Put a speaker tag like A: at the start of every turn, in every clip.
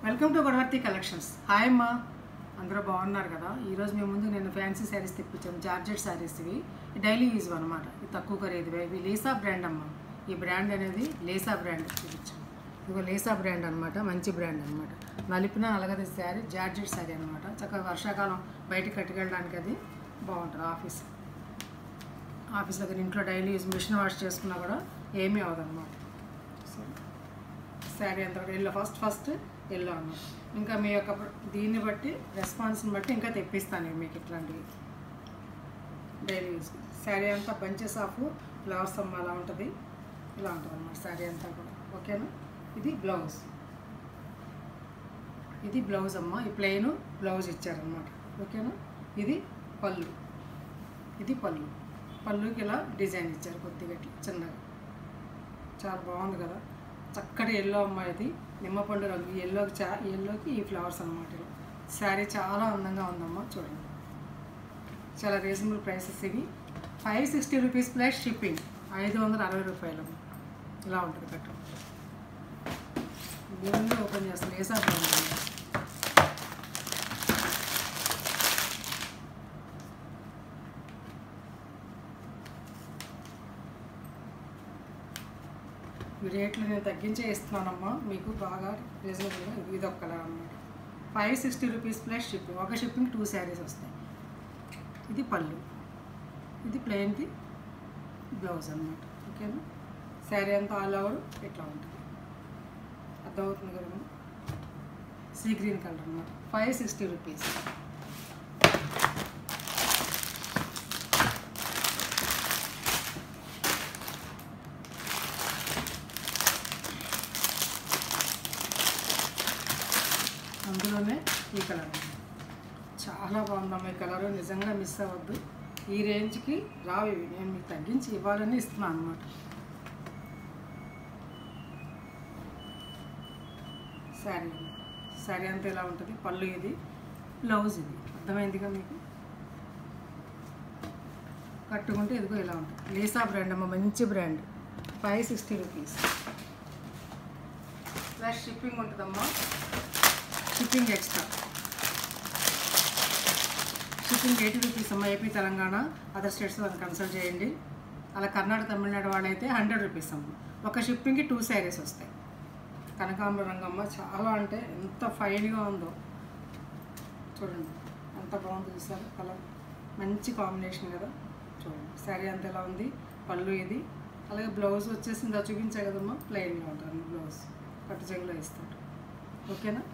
A: Welcome to Godavarthi collections. Hi అమ్మా, అందరూ బాగున్నారు కదా. ఈరోజు మేము ముందు నేను ఫ్యాన్సీ శారీస్ తెప్పించాము. జార్జెట్ శారీస్ ఇవి డైలీ యూజ్ అనమాట. ఇది తక్కువ ఖరీదువే. ఇవి లేసా బ్రాండ్ అమ్మ. ఈ బ్రాండ్ అనేది లేసా బ్రాండ్ చూపించాం. ఇదిగో లేసా బ్రాండ్ అనమాట, మంచి బ్రాండ్ అనమాట. నలిపిన అలగది శారీ, జార్జెట్ శారీ అనమాట. చక్కగా వర్షాకాలం బయటకు కట్టుకెళ్ళడానికి అది బాగుంటుంది. ఆఫీస్ దగ్గర ఇంట్లో డైలీ యూజ్ మిషన్ వాష్ చేసుకున్నా కూడా ఏమీ అవ్వదన్నమాట. సో శారీ అంతా కూడా ఎల్లో ఫస్ట్ ఎల్లో అన్నమాట. ఇంకా మీ యొక్క దీన్ని బట్టి రెస్పాన్స్ని బట్టి ఇంకా తెప్పిస్తాను మీకు ఇట్లాంటివి డైలీ యూజ్. శారీ అంతా బంచెస్ ఆఫ్ ఫ్లవర్స్ అమ్మ అలా ఉంటుంది, ఇలా ఉంటుంది అన్నమాట శారీ అంతా కూడా. ఓకేనా. ఇది బ్లౌజ్, ఇది బ్లౌజ్ అమ్మ. ఈ ప్లెయిన్ బ్లౌజ్ ఇచ్చారనమాట. ఓకేనా. ఇది పళ్ళు, ఇది పళ్ళుకి ఇలా డిజైన్ ఇచ్చారు కొద్దిగా ఇట్లా చిన్నగా. చాలా బాగుంది కదా. చక్కటి ఎల్లో అమ్మ. ఇది నిమ్మపండు రంగు. ఈ ఎల్లోకి ఈ ఫ్లవర్స్ అన్నమాట. ఇలా శారీ చాలా అందంగా ఉందమ్మా. చూడండి, చాలా రీజనబుల్ ప్రైసెస్. ఇవి 560 రూపీస్ ప్లస్ షిప్పింగ్, 560 రూపాయలు. ఇలా ఉంటుంది కట్ట. ముందు ఓపెన్ చేస్తాను. లేసా బాగుంటుంది. రేట్లు నేను తగ్గించే ఇస్తున్నానమ్మా మీకు, బాగా రీజనబుల్గా. ఇది ఒక కలర్ అనమాట. 560 రూపీస్ ప్లస్ షిప్పింగ్. ఒక షిప్పింగ్ 2 శారీస్ వస్తాయి. ఇది పళ్ళు, ఇది ప్లెయిన్కి బ్లౌజ్ అనమాట. ఓకేనా. శారీ అంతా ఆల్ ఓవర్ ఇట్లా ఉంటుంది. అర్థమవుతుంది కదా. సీ గ్రీన్ కలర్ అనమాట. 560 రూపీస్. అందులోనే ఈ కలర్ చాలా బాగుందమ్మా. ఈ కలర్ నిజంగా మిస్ అవ్వద్దు. ఈ రేంజ్కి రావు ఇవి. నేను మీకు తగ్గించి ఇవ్వాలని ఇస్తున్నాను అనమాట. శారీ అంతా ఇలా ఉంటుంది. పళ్ళు ఇది, బ్లౌజ్ ఇది. అర్థమైందిగా మీకు. కట్టుకుంటే ఇదిగో ఇలా ఉంటుంది. లేసా బ్రాండ్ అమ్మ, మంచి బ్రాండ్. 560 రూపీస్ ప్లస్ షిప్పింగ్ ఉంటుందమ్మా. Shipping extra. షిప్పింగ్ 80 రూపీస్ అమ్మ. ఏపీ, తెలంగాణ, అదర్ స్టేట్స్ వాళ్ళని కన్సల్ట్ చేయండి. అలా కర్ణాటక, తమిళనాడు వాళ్ళైతే 100 రూపీస్ అమ్మ. ఒక షిప్పింగ్కి 2 శారీస్ వస్తాయి. కనకాంబరం రంగమ్మ. చాలా అంటే ఎంత ఫైన్గా ఉందో చూడండి. ఎంత బాగుంది చూసారు. కలర్ మంచి కాంబినేషన్ కదా. చూడండి శారీ అంతా ఎలా ఉంది. పళ్ళు ఇది. అలాగే బ్లౌజ్ వచ్చేసి ఇందా చూపించా కదమ్మా, ప్లెయిన్గా ఉంటుంది బ్లౌజ్. కట్టు చెంగులో ఇస్తాడు. ఓకేనా.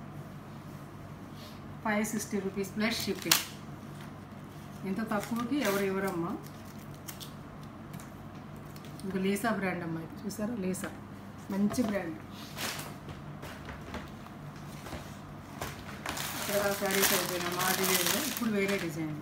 A: 560 రూపీస్ ప్లస్ షిప్పింగ్. ఇంత తక్కువకి ఎవరు ఇవ్వరమ్మా. ఇంకా లేసా బ్రాండ్ అమ్మా. ఇది చూసారా, లేసా మంచి బ్రాండ్. ఇక్కడ శారీస్ అయిపోయినా మా డిజైన్లో ఇప్పుడు వేరే డిజైన్.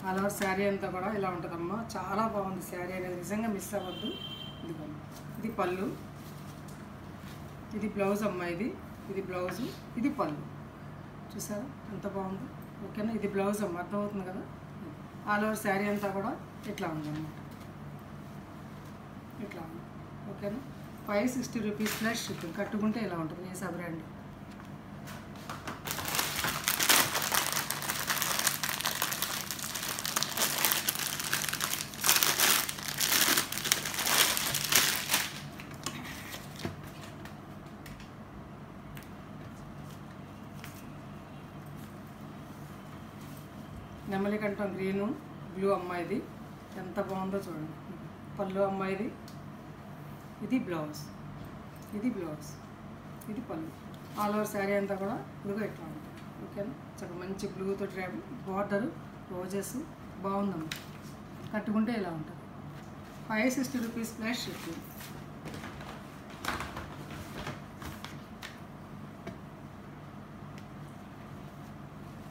A: ఆల్ ఓవర్ శారీ అంతా కూడా ఇలా ఉంటుందమ్మా. చాలా బాగుంది శారీ అనేది. నిజంగా మిస్ అవ్వద్దు. ఇదిగోండి, ఇది పళ్ళు, ఇది బ్లౌజ్ అమ్మా. ఇది బ్లౌజు, ఇది పళ్ళు. చూసారా ఎంత బాగుంది. ఓకేనా. ఇది బ్లౌజ్ అమ్మ. అర్థమవుతుంది కదా. ఆల్ ఓవర్ శారీ అంతా కూడా ఇట్లా ఉందన్నమాట. ఇట్లా ఉంది. ఓకేనా. 560 రూపీస్ ప్లస్ షిప్పింగ్. కట్టుకుంటే ఇలా ఉంటుంది. లేసా బ్రాండ్. నెమలి కంఠం గ్రీను, బ్లూ అమ్మాయిది. ఎంత బాగుందో చూడండి. పళ్ళు అమ్మాయిది. ఇది బ్లౌజ్, ఇది పళ్ళు. ఆల్ ఓవర్ శారీ అంతా కూడా ఇదిగో ఎట్లా ఉంటుంది. ఓకేనా. చక్కగా మంచి బ్లూతో బార్డరు, రోజెస్ బాగుందమ్మా. కట్టుకుంటే ఇలా ఉంటుంది. 560 రూపీస్ ప్లస్ షిప్పింగ్.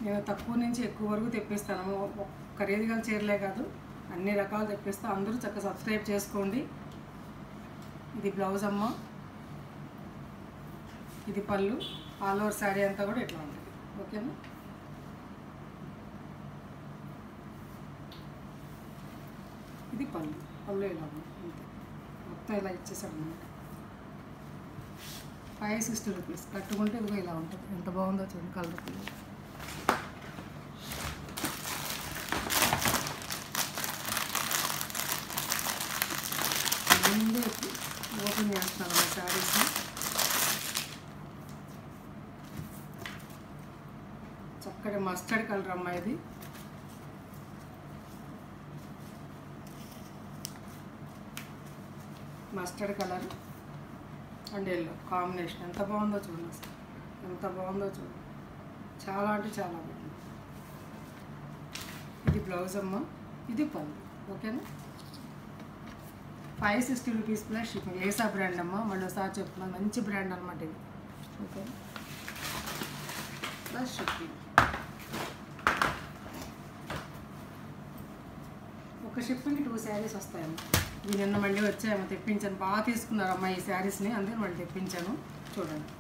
A: నేను తక్కువ నుంచి ఎక్కువ వరకు తెప్పిస్తాను. ఖరీదుగా చీరలే కాదు, అన్ని రకాలు తెప్పిస్తా. అందరూ చక్కగా సబ్స్క్రైబ్ చేసుకోండి. ఇది బ్లౌజ్ అమ్మ. ఇది పళ్ళు, ఆల్ ఓవర్ శారీ అంతా కూడా ఇట్లా ఉంటుంది. ఓకేనా? ఇది పళ్ళు, పళ్ళు ఇలా ఉంది అంతే, మొత్తం ఇలా ఇచ్చేసాడు అన్నమాట. 560 రూపీస్. కట్టుకుంటే ఇదిగో ఇలా ఉంటుంది. ఎంత బాగుందో చూడండి కలర్. ముందే ఓపెన్ చేస్తాను శారీస్ని. చక్కటి మస్టర్డ్ కలర్ అమ్మా ఇది. Mustard colour and yellow combination ఎంత బాగుందో చూడండి. అసలు ఎంత బాగుందో చూడండి, చాలా అంటే చాలా బాగుంది. ఇది బ్లౌజ్ అమ్మ, ఇది పళ్ళు. ఓకేనా? 560 రూపీస్ ప్లస్ షిప్పింగ్. ఏసా బ్రాండ్ అమ్మ, మళ్ళీ ఒకసారి చెప్తున్నాను, మంచి బ్రాండ్ అనమాట ఇది. Okay, plus shipping. ఒక షిప్పింగ్కి 2 శారీస్ వస్తాయమ్మ. ఇవి నిన్న మళ్ళీ వచ్చాయమ్మ, తెప్పించాను. బాగా తీసుకున్నారమ్మ ఈ శారీస్ని, అందుకే మళ్ళీ తెప్పించాను. చూడండి,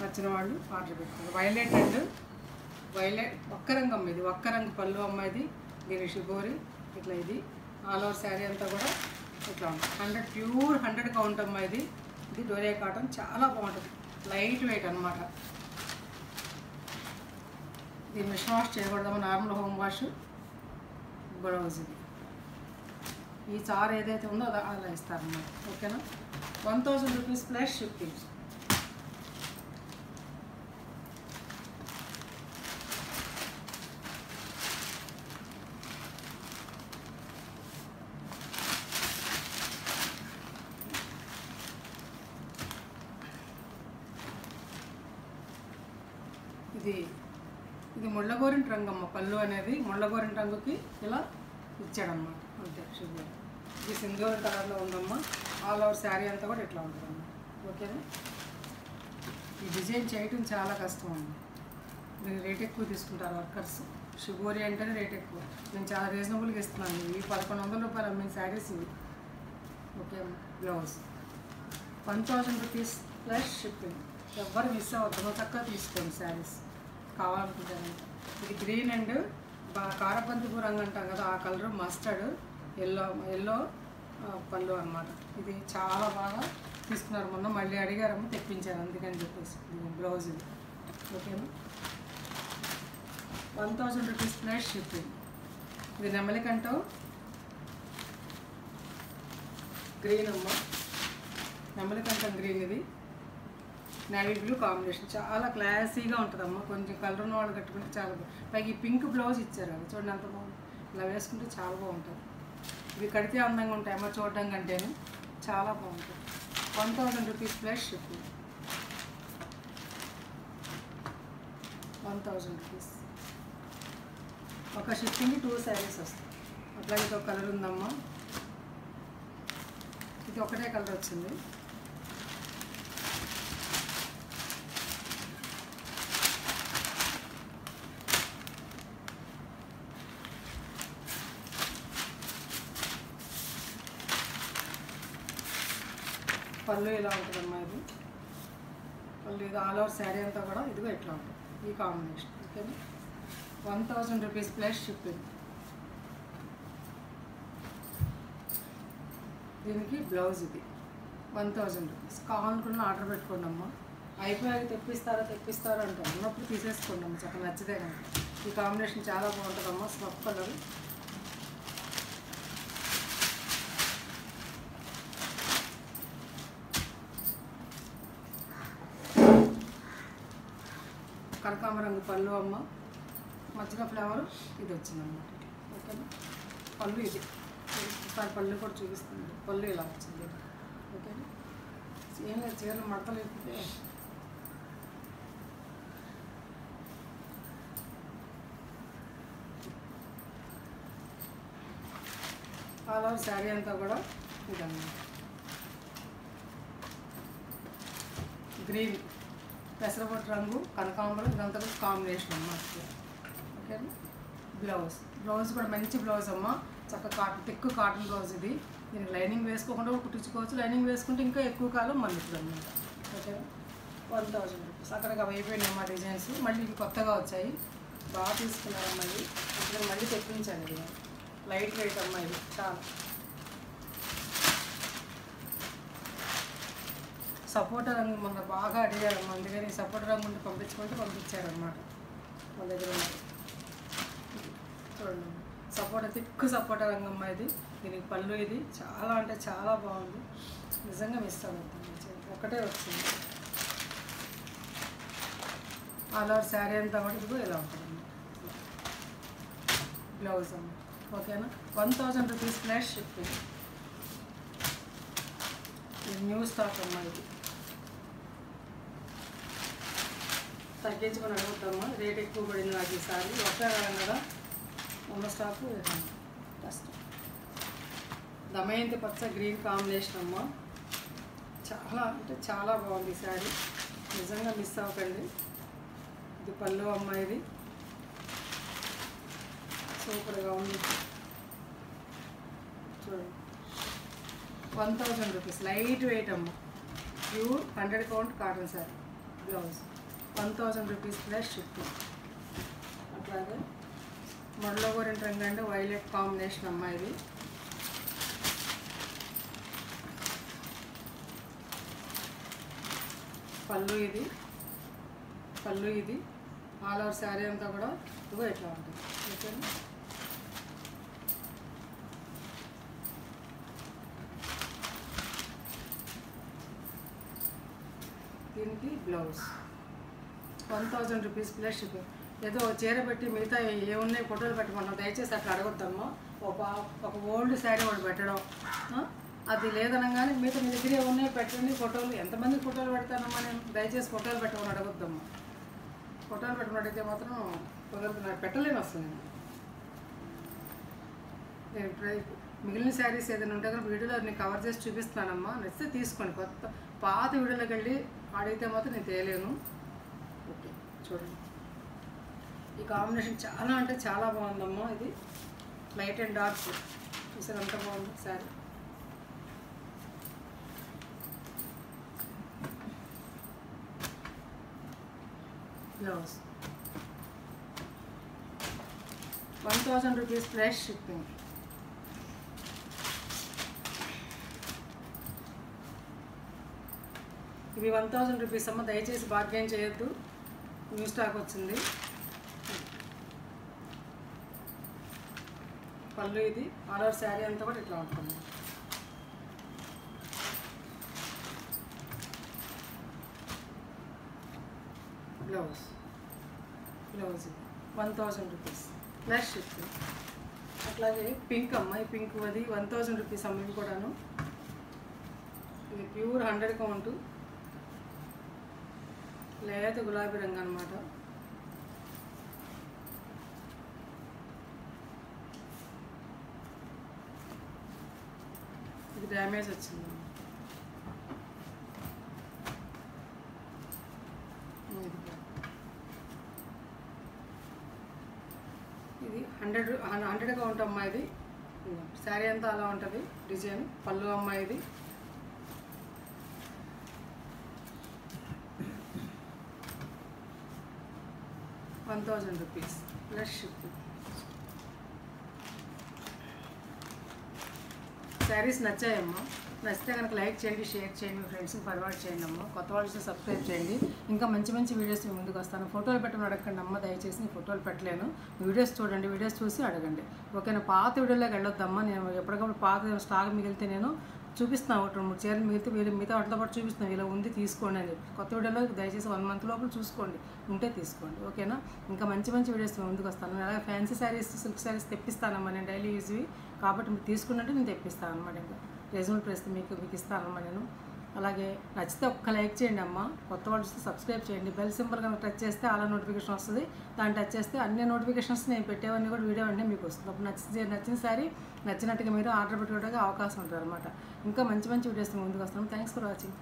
A: నచ్చిన వాళ్ళు ఆర్డర్ పెట్టుకోండి. వైలెట్ అండ్ వైలెట్ ఒక్క రంగు అమ్మ, ఇది ఒక్క రంగు పళ్ళు అమ్మ. ఇది దీని షిబోరి ఇట్లా. ఇది ఆల్ ఓవర్ శారీ అంతా కూడా ఇట్లా ఉంటుంది. 100 ప్యూర్ 100 కౌంట్ అమ్మ ఇది. ఇది డోరియా కాటన్, చాలా బాగుంటుంది, లైట్ వెయిట్ అనమాట. దీన్ని మిషన్ వాష్ చేయకూడదమ్మా, నార్మల్ హోమ్ వాష్. బ్లౌజ్ ఇది. ఈ చార్ ఏదైతే ఉందో అలా ఇస్తారన్నమాట. ఓకేనా? 1000 రూపీస్ ప్లస్ షిప్పింగ్. ఇది ముళ్ళగోరింటి రంగు అమ్మ. పళ్ళు అనేది ముళ్ళగోరింటి రంగుకి ఇలా ఇచ్చాడనమాట అంతే. షుగర్ ఇది సింధూరం కలర్లో ఉందమ్మా. ఆల్ ఓవర్ శారీ అంతా కూడా ఇట్లా ఉంటుందమ్మా. ఓకేనా? ఈ డిజైన్ చేయటం చాలా కష్టం అండి. మీరు రేట్ ఎక్కువ తీసుకుంటారు వర్కర్స్. షుగోరి అంటేనే రేట్ ఎక్కువ. నేను చాలా రీజనబుల్గా ఇస్తున్నాను. ఇవి 1100 రూపాయలు అమ్మిన శారీస్ ఇవి. Okay, blouse 1000 rupees plus shipping. ఎవ్వరు మిస్ అవ్వద్దు, చక్కగా తీసుకోండి శారీస్ కావాలనుకుంటాను. ఇది గ్రీన్ అండ్ కారబంతిపూ రంగు అంటాం కదా, ఆ కలర్ మస్టర్డ్ ఎల్లో పళ్ళు అనమాట. ఇది చాలా బాగా తీసుకున్నారు. మొన్న మళ్ళీ అడిగారమ్మ, తెప్పించాను అందుకని చెప్పేసి. బ్లౌజ్ ఇది. ఓకేనా? 1000 రూపీస్ ప్లస్ షిప్పింగ్. ఇది నెమలికంటో గ్రీన్ అమ్మ, నెమలికంఠం గ్రీన్. ఇది నేవీ బ్లూ కాంబినేషన్, చాలా క్లాసీగా ఉంటుందమ్మా. కొంచెం కలర్ ఉన్న వాళ్ళు కట్టుకుంటే చాలా బాగుంది. పైకి ఈ పింక్ బ్లౌజ్ ఇచ్చారు, అది చూడండి అంత బాగుంది. ఇలా వేసుకుంటే చాలా బాగుంటుంది. ఇవి కడితే అందంగా ఉంటాయమ్మా చూడడం కంటేను, చాలా బాగుంటుంది. 1000 రూపీస్ ప్లస్ షిప్పింగ్. 1000 రూపీస్. ఒక షిప్పింగ్కి 2 శారీస్ వస్తాయి. అట్లాగే ఇది ఒక కలర్ ఉందమ్మా, ఇది ఒకటే కలర్ వచ్చింది. పళ్ళు ఇలా ఉంటుందమ్మా. ఇది పళ్ళు, ఇది ఆల్ ఓవర్ శారీ అంతా కూడా ఇదిగో ఇట్లా ఉంటుంది ఈ కాంబినేషన్. ఓకేనా? 1000 రూపీస్ ప్లస్ షిప్పింగ్. దీనికి బ్లౌజ్ ఇది 1000 రూపీస్. కావాలనుకున్న ఆర్డర్ పెట్టుకోండి అమ్మా. అయిపోయాక తెప్పిస్తారో అంటారు, ఉన్నప్పుడు తీసేసుకోండి అమ్మ, చక్కగా నచ్చితే కనుక. ఈ కాంబినేషన్ చాలా బాగుంటుందమ్మా, స్నఫ్ కలర్. కనకాంబర రంగు పళ్ళు అమ్మ, మధ్యలో ఫ్లవర్ ఇది వచ్చిందన్నమాట. ఓకేనా? పళ్ళు ఇది. ఒకసారి పళ్ళు కూడా చూపిస్తుంది. పళ్ళు ఇలా వచ్చింది. ఓకేనా? ఏం లేదు, చీరలు మడతలు ఎత్తితే ఆల్ ఓవర్ శారీ అంతా కూడా ఇదన్నమాట. గ్రీన్, పెసరపట్టు రంగు, కనకాంబరం, ఇదంతా కూడా కాంబినేషన్ అమ్మ. ఓకేనా? బ్లౌజ్ కూడా మంచి బ్లౌజ్ అమ్మ, చక్కగా కాటన్, తిక్కు కాటన్ బ్లౌజ్ ఇది. దీనికి లైనింగ్ వేసుకోకుండా కుట్టించుకోవచ్చు. లైనింగ్ వేసుకుంటే ఇంకా ఎక్కువ కాలం మళ్ళీ అన్నమాట. ఓకేనా? 1000 రూపీస్. అక్కడికి అవి అయిపోయినాయి డిజైన్స్. మళ్ళీ ఇవి కొత్తగా వచ్చాయి, బాగా తీసుకున్నారు అమ్మాయి. ఇప్పుడు మళ్ళీ తెప్పించాను. ఇది లైట్ వెయిట్ అమ్మాయి, చాలా సపోటా రంగు మొన్న బాగా అడిగారు, అందుకని సపోటా రంగు ఉండి పంపించారనమాట. మన దగ్గర ఉన్నది చూడండి, సపోటా తిక్కు సపోటా రంగు అమ్మాయిది. దీనికి పళ్ళు ఇది చాలా అంటే చాలా బాగుంది, నిజంగా మిస్ అవుతుంది. ఒకటే వచ్చింది. ఆల్ ఓవర్ శారీ అంతా కూడా ఇదిగో ఇలా ఉంటుంది బ్లౌజ్ అమ్మ. ఓకేనా, 1000 రూపీస్ ప్లస్ షిప్పింగ్. ఇది న్యూ స్టాక్ అమ్మ. ఇది తగ్గించుకొని అడుగుతామా, రేట్ ఎక్కువ పడింది నాకు ఈసారి. ఒకే కదా ఉన్న స్టాకు ఫస్ట్. దమయంతి పచ్చ గ్రీన్ కాంబినేషన్ అమ్మ, చాలా అంటే చాలా బాగుంది ఈ శారీ, నిజంగా మిస్ అవ్వకండి. ఇది పళ్ళు అమ్మ, ఇది సూపర్గా ఉంది చూడండి. 1000 రూపీస్ లైట్ వెయిట్ అమ్మ, pure 100 count cotton sari. Blouse 1000 rupees plus shipping. అట్లాగే మడిలో గోరింట రంగు అంటే వైలెట్ కాంబినేషన్ అమ్మ. ఇది పళ్ళు, ఇది పళ్ళు, ఇది ఆల్ ఓవర్ శారీ అంతా కూడా ఇదిగో ఎట్లా ఉంటుంది. ఓకేనా, దీనికి బ్లౌజ్ 1000 రూపీస్ ప్లస్ షిప్పింగ్. ఏదో చీర పెట్టి మిగతా ఏమున్నాయి ఫోటోలు పెట్టమన్నా, దయచేసి అట్లా అడగొద్దమ్మా. ఒక ఓల్డ్ శారీ ఒకటి పెట్టడం, అది లేదనగానే మిగతా మీ దగ్గర ఏమున్నాయి పెట్టండి ఫోటోలు. ఎంతమంది ఫోటోలు పెడతానమ్మా నేను, దయచేసి ఫోటోలు పెట్టమని అడగొద్దమ్మా. ఫోటోలు పెట్టమని అడిగితే మాత్రం కుదరదు, పెట్టలేను అసలు. నేను మిగిలిన శారీస్ ఏదైనా ఉంటే కానీ వీడియోలో నేను కవర్ చేసి చూపిస్తానమ్మా. నచ్చితే తీసుకోండి. కొత్త పాత వీడియోలోకి వెళ్ళి అడిగితే మాత్రం నేను తేలేను. ఓకే చూడండి, ఈ కాంబినేషన్ చాలా అంటే చాలా బాగుందమ్మా. ఇది లైట్ అండ్ డార్క్ చూసారు ఎంత బాగుంది sari. Blouse 1000 rupees plus shipping. ఇవి 1000 రూపీస్ అమ్మ, దయచేసి బార్గెన్ చేయొద్దు, న్యూ స్టాక్ వచ్చింది. పళ్ళు, ఇది ఆల్ ఓవర్ శారీ అంతా కూడా ఇట్లా ఉంటుంది. Blouse 1000 rupees plus shipping. అట్లాగే పింక్ అమ్మ, ఈ పింక్ అది 1000 రూపీస్ అమ్మ. ఇవి కూడాను ఇది ప్యూర్ 100 కౌంట్ లేత గులాబీ రంగు అనమాట. ఇది డ్యామేజ్ వచ్చింది. ఇది 100 కౌంట్ అమ్మ. ఇది శారీ అంతా అలా ఉంటుంది డిజైన్. పళ్ళు అమ్మ, ఇది ₹1000 ప్లస్ షిప్పింగ్. శారీస్ నచ్చాయమ్మా, నచ్చితే కనుక లైక్ చేయండి, షేర్ చేయండి, మీ ఫ్రెండ్స్ని ఫార్వర్డ్ చేయండి అమ్మ. కొత్త వాళ్ళు సబ్స్క్రైబ్ చేయండి. ఇంకా మంచి మంచి వీడియోస్ మీ ముందుకు వస్తాను. ఫోటోలు పెట్టమని అడగండి అమ్మ, దయచేసి నేను ఫోటోలు పెట్టలేను. వీడియోస్ చూడండి, వీడియోస్ చూసి అడగండి. ఓకేనా, పాత వీడియోలోకి వెళ్ళొద్దమ్మా. నేను ఎప్పటికప్పుడు పాత స్టాక్ మిగిలితే నేను చూపిస్తాను. ఒకటి 3 చీరలు మిగిలితే మిగతా వాటితో పాటు చూపిస్తాను, ఇలా ఉంది తీసుకోండి అని చెప్పి. కొత్త వీడియోలో దయచేసి 1 మంత్ లోపల చూసుకోండి, ఉంటే తీసుకోండి. ఓకేనా, ఇంకా మంచి మంచి వీడియోస్ ముందుకు వస్తాను. అలాగే ఫ్యాన్సీ శారీస్, సిల్క్ శారీస్ తెప్పిస్తానమ్మా నేను, డైలీ యూజ్వి. కాబట్టి మీరు తీసుకున్నట్టు నేను తెప్పిస్తాను అనమాట. ఇంకా రీజనబుల్ ప్రైస్ మీకు ఇస్తానమ్మా నేను. అలాగే నచ్చితే ఒక్క లైక్ చేయండి అమ్మ. కొత్త వాళ్ళు చూస్తే సబ్స్క్రైబ్ చేయండి. బెల్ సింబల్ కనుక టచ్ చేస్తే అలా నోటిఫికేషన్ వస్తుంది. దాన్ని టచ్ చేస్తే అన్ని నోటిఫికేషన్స్ నేను పెట్టేవన్నీ కూడా వీడియో అన్నీ మీకు వస్తుంది. అప్పుడు నచ్చిన సారీ నచ్చినట్టుగా మీరు ఆర్డర్ పెట్టుకోవడానికి అవకాశం ఉంటుంది అనమాట. ఇంకా మంచి మంచి వీడియోస్ ముందుకు వస్తాను. Thanks for watching.